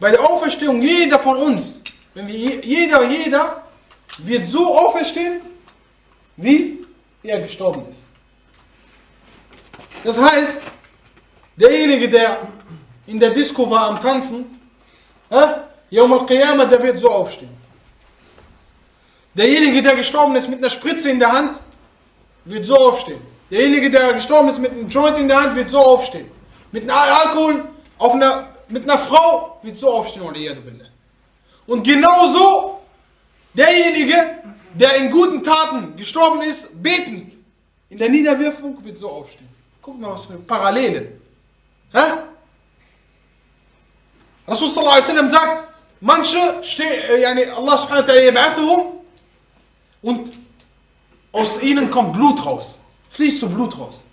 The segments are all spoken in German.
bei der Auferstehung, jeder von uns, wenn wir, jeder wird so auferstehen, wie er gestorben ist. Das heißt, derjenige, der in der Disco war am Tanzen, Yawm al-Qiyamah, der wird so aufstehen. Derjenige, der gestorben ist mit einer Spritze in der Hand, wird so aufstehen. Derjenige, der gestorben ist mit einem Joint in der Hand, wird so aufstehen. Mit einem Alkohol, mit einer Frau, wird so aufstehen. Und genauso derjenige, der in guten Taten gestorben ist, betend, in der Niederwirfung, wird so aufstehen. Guck mal, was für Parallelen. Rasul sallallahu alaihi wasallam sagt, manche Allah subhanahu wa ta'ala yab'athuhum und aus ihnen kommt Blut raus. Fließt so Blut raus.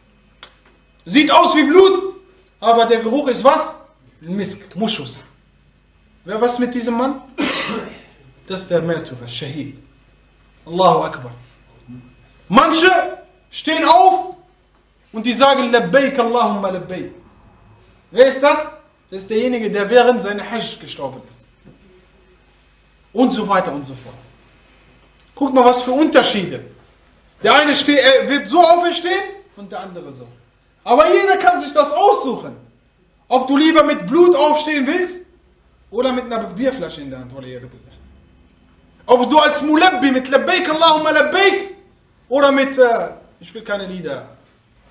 Sieht aus wie Blut, aber der Geruch ist was? Misk, Muschus. Was mit diesem Mann? Das ist der Märtyrer, Shahid. Allahu Akbar. Manche stehen auf und die sagen Labbaik Allahumma Labbaik. Wer ist das? Das ist derjenige, der während seiner Hajj gestorben ist. Und so weiter und so fort. Guckt mal, was für Unterschiede. Der eine wird so auferstehen und der andere so. Aber jeder kann sich das aussuchen. Ob du lieber mit Blut aufstehen willst oder mit einer Bierflasche in der Hand. Ob du als Mulabbi mit Labbaik Allahumma Labbaik oder mit ich will keine Lieder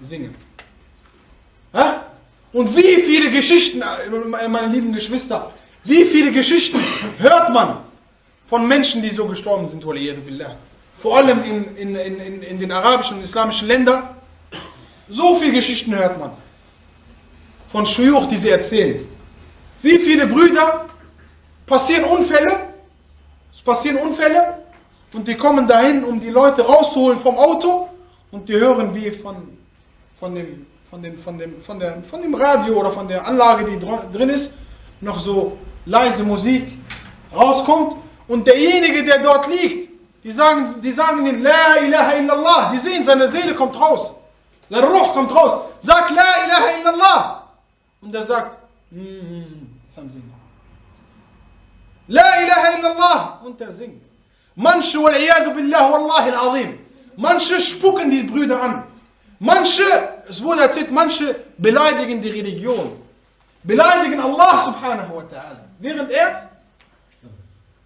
singen. Und wie viele Geschichten, meine lieben Geschwister, wie viele Geschichten hört man von Menschen, die so gestorben sind, vor allem in den arabischen und islamischen Ländern. So viele Geschichten hört man von Schuyuch, die sie erzählen. Wie viele Brüder passieren Unfälle und die kommen dahin, um die Leute rauszuholen vom Auto und die hören wie von dem Radio oder von der Anlage, die drin ist, noch so leise Musik rauskommt und derjenige, der dort liegt, die sagen ihm La ilaha illallah, die sehen, seine Seele kommt raus, der Ruh kommt raus, sagt La ilaha illallah und er sagt La ilaha illallah und er singt. Manche, wal-iyadu billah, wallahi al-azim, manche spucken die Brüder an. Manche, es wurde erzählt, manche beleidigen die Religion. Beleidigen Allah subhanahu wa ta'ala. Während er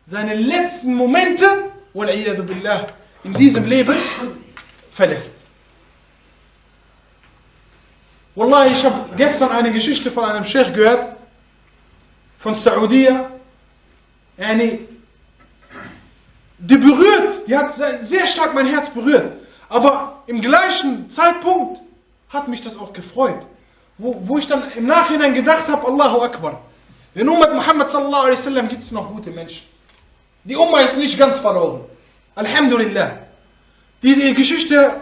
seine letzten Momente, wal-iyadu billah, in diesem Leben verlässt. Wallahi, ich habe gestern eine Geschichte von einem Sheikh gehört, von Saudi. Die berührt, die hat sehr stark mein Herz berührt. Aber im gleichen Zeitpunkt hat mich das auch gefreut. Wo ich dann im Nachhinein gedacht habe, Allahu Akbar. In Ummat Muhammad sallallahu alaihi wasallam gibt es noch gute Menschen. Die Umma ist nicht ganz verloren. Alhamdulillah. Diese Geschichte,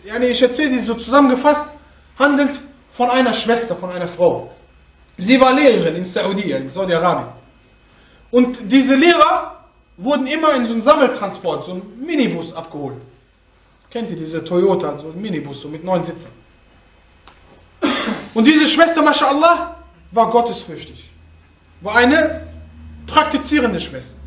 ich erzähle die so zusammengefasst, handelt von einer Schwester, von einer Frau. Sie war Lehrerin in Saudi-Arabien. Und diese Lehrer wurden immer in so einem Sammeltransport, so einem Minibus abgeholt. Kennt ihr diese Toyota, so ein Minibus, so mit 9 Sitzen. Und diese Schwester, mashallah, war gottesfürchtig. War eine praktizierende Schwester.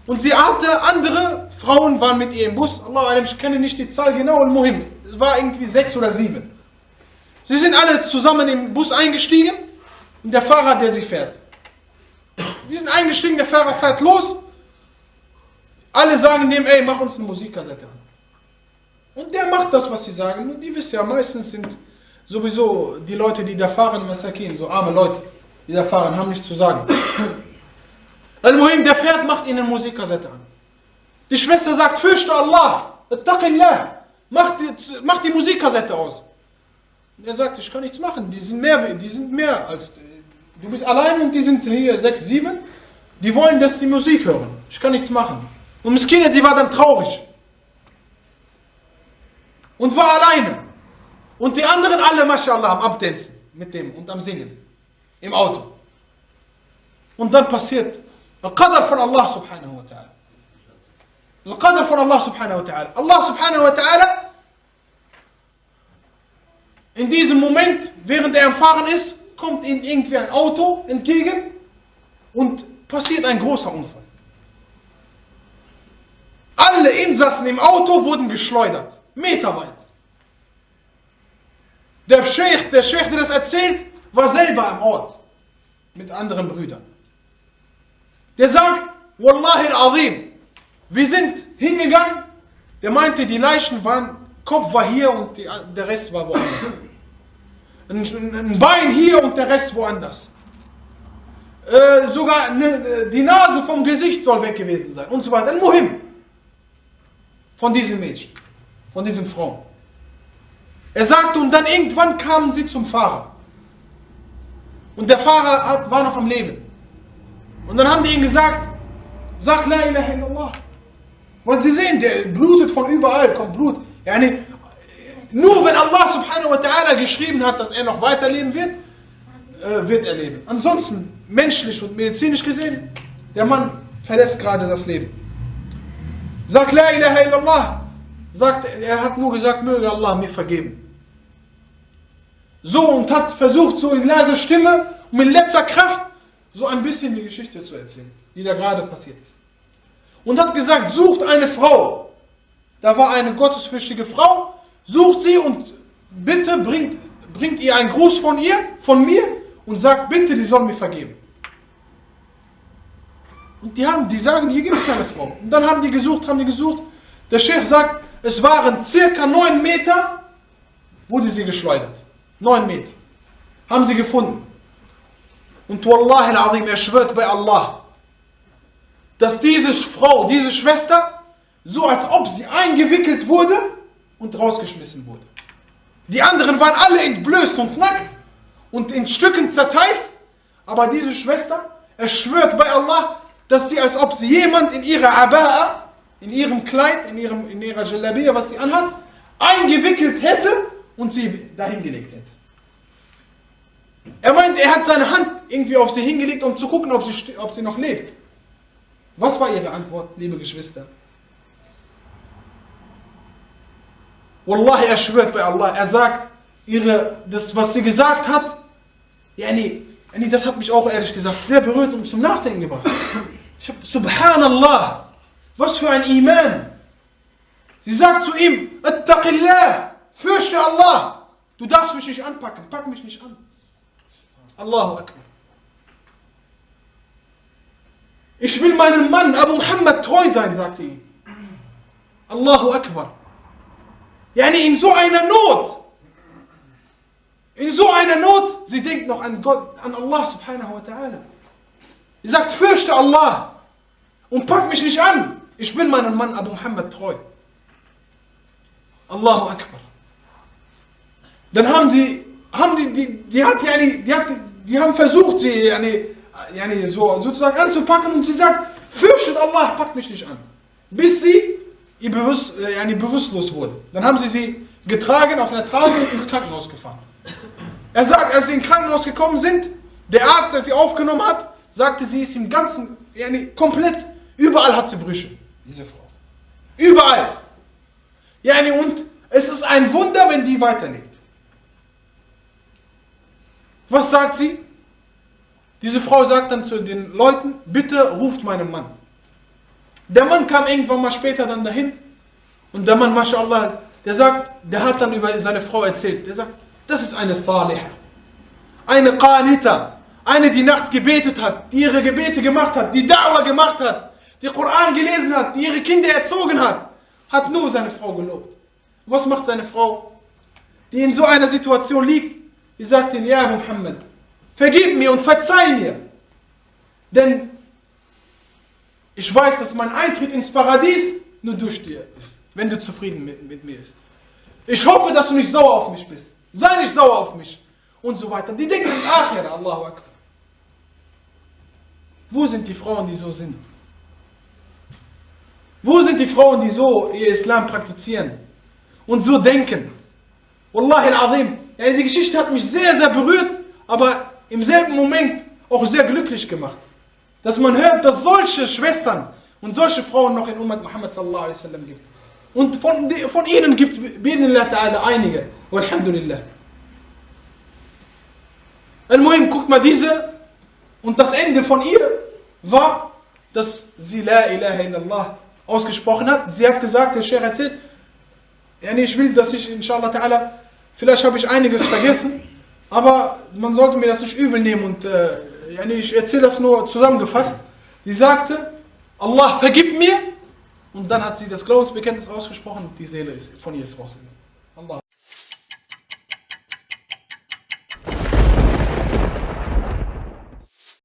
Und sie hatte andere Frauen, waren mit ihr im Bus. Allah, ich kenne nicht die Zahl genau, und Muhim. Es war irgendwie 6 oder 7. Sie sind alle zusammen im Bus eingestiegen und der Fahrer, der sie fährt. Die sind eingestiegen, der Fahrer fährt los. Alle sagen dem, mach uns eine Musikkassette an. Und der macht das, was sie sagen. Und die wissen ja, meistens sind sowieso die Leute, die da fahren, Masakin, so arme Leute, die da fahren, haben nichts zu sagen. Al-Muhim, der fährt, macht ihnen eine Musikkassette an. Die Schwester sagt, fürchte Allah, attaqillah, mach die Musikkassette aus. Und er sagt, ich kann nichts machen, die sind mehr als, du bist alleine und die sind hier 6, 7, die wollen, dass sie Musik hören. Ich kann nichts machen. Und Miskine, die war dann traurig. Und war alleine. Und die anderen alle, mashallah, am Abdancen mit dem und am Singen. Im Auto. Und dann passiert Al-Qadr von Allah subhanahu wa ta'ala. Al-Qadr von Allah subhanahu wa ta'ala. Allah subhanahu wa ta'ala in diesem Moment, während er am Fahren ist, kommt ihm irgendwie ein Auto entgegen und passiert ein großer Unfall. Alle Insassen im Auto wurden geschleudert, meterweit. Der Sheikh, der das erzählt, war selber am Ort mit anderen Brüdern. Der sagt, Wallahi al-Azim, wir sind hingegangen, der meinte, die Leichen waren, Kopf war hier und der Rest war woanders. Ein Bein hier und der Rest woanders. Sogar die Nase vom Gesicht soll weg gewesen sein und so weiter. Ein Muhim von diesen Mädchen, von diesen Frauen. Er sagt, und dann irgendwann kamen sie zum Fahrer. Und der Fahrer war noch am Leben. Und dann haben die ihm gesagt, sag La ilaha illallah. Und sie sehen, der blutet von überall, kommt Blut. Yani, nur wenn Allah subhanahu wa ta'ala geschrieben hat, dass er noch weiterleben wird, wird er leben. Ansonsten, menschlich und medizinisch gesehen, der Mann verlässt gerade das Leben. Sag La ilaha illallah. Er hat nur gesagt, möge Allah mir vergeben. So, und hat versucht, so in leiser Stimme und mit letzter Kraft so ein bisschen die Geschichte zu erzählen, die da gerade passiert ist. Und hat gesagt, sucht eine Frau. Da war eine gottesfürchtige Frau, sucht sie und bitte bringt ihr einen Gruß von mir und sagt, bitte, die soll mir vergeben. Und die sagen, hier gibt es keine Frau. Und dann haben die gesucht. Der Sheikh sagt, es waren circa 9 Meter, wurde sie geschleudert. 9 Meter. Haben sie gefunden. Und Wallahi al-Azim, er schwört bei Allah, dass diese Frau, diese Schwester, so als ob sie eingewickelt wurde und rausgeschmissen wurde. Die anderen waren alle entblößt und nackt und in Stücken zerteilt. Aber diese Schwester, er schwört bei Allah, dass sie, als ob sie jemand in ihrer Aba'a, in ihrem Kleid, in ihrer Jalabiya, was sie anhat, eingewickelt hätte und sie dahin gelegt hätte. Er meint, er hat seine Hand irgendwie auf sie hingelegt, um zu gucken, ob sie noch lebt. Was war ihre Antwort, liebe Geschwister? Wallahi, er schwört bei Allah. Er sagt, das, was sie gesagt hat, das hat mich auch ehrlich gesagt sehr berührt und zum Nachdenken gebracht. Subhanallah, was für ein Iman. Sie sagt zu ihm, Attaqillah, fürchte Allah. Du darfst mich nicht anpacken, pack mich nicht an. Allahu Akbar. Ich will meinem Mann Abu Muhammad treu sein, sagte ihm. Allahu Akbar. In so einer Not, sie denkt noch an Gott, an Allah subhanahu wa ta'ala. Sie sagt, fürchte Allah und pack mich nicht an. Ich bin meinem Mann Abu Muhammad treu. Allahu Akbar. Dann haben die haben versucht, sie sozusagen anzupacken und sie sagt, fürchtet Allah, packt mich nicht an. Bis sie bewusstlos wurde. Dann haben sie getragen, auf einer Trage und ins Krankenhaus gefahren. Er sagt, als sie ins Krankenhaus gekommen sind, der Arzt, der sie aufgenommen hat, sagte, sie ist im Ganzen, komplett, überall hat sie Brüche, diese Frau. Überall. Und es ist ein Wunder, wenn die weiterlebt. Was sagt sie? Diese Frau sagt dann zu den Leuten, bitte ruft meinen Mann. Der Mann kam irgendwann mal später dann dahin und der Mann, mashallah, der hat dann über seine Frau erzählt. Der sagt, das ist eine Saliha, eine Qanita, eine, die nachts gebetet hat, die ihre Gebete gemacht hat, die Da'wah gemacht hat, die Koran gelesen hat, die ihre Kinder erzogen hat nur seine Frau gelobt. Was macht seine Frau, die in so einer Situation liegt? Die sagt ihm, ja Muhammad, vergib mir und verzeih mir, denn ich weiß, dass mein Eintritt ins Paradies nur durch dir ist, wenn du zufrieden mit mir bist. Ich hoffe, dass du nicht sauer auf mich bist. Sei nicht sauer auf mich. Und so weiter. Die denken an Akhira, Allahu Akbar. Wo sind die Frauen, die so sind? Wo sind die Frauen, die so ihr Islam praktizieren und so denken? Wallahi al-Azim. Die Geschichte hat mich sehr, sehr berührt, aber im selben Moment auch sehr glücklich gemacht. Dass man hört, dass solche Schwestern und solche Frauen noch in Ummat Muhammad sallallahu alaihi wasallam gibt. Und von ihnen gibt es bi'idhnillah ta'ala einige. Walhamdulillah. Al-Muhim, guckt mal diese und das Ende von ihr war, dass sie La ilaha illallah ausgesprochen hat. Sie hat gesagt, der Sheikh erzählt, ich will, dass ich, inshallah ta'ala, vielleicht habe ich einiges vergessen, aber man sollte mir das nicht übel nehmen und ich erzähle das nur zusammengefasst. Sie sagte, Allah vergib mir, und dann hat sie das Glaubensbekenntnis ausgesprochen und die Seele ist von ihr rausgegangen.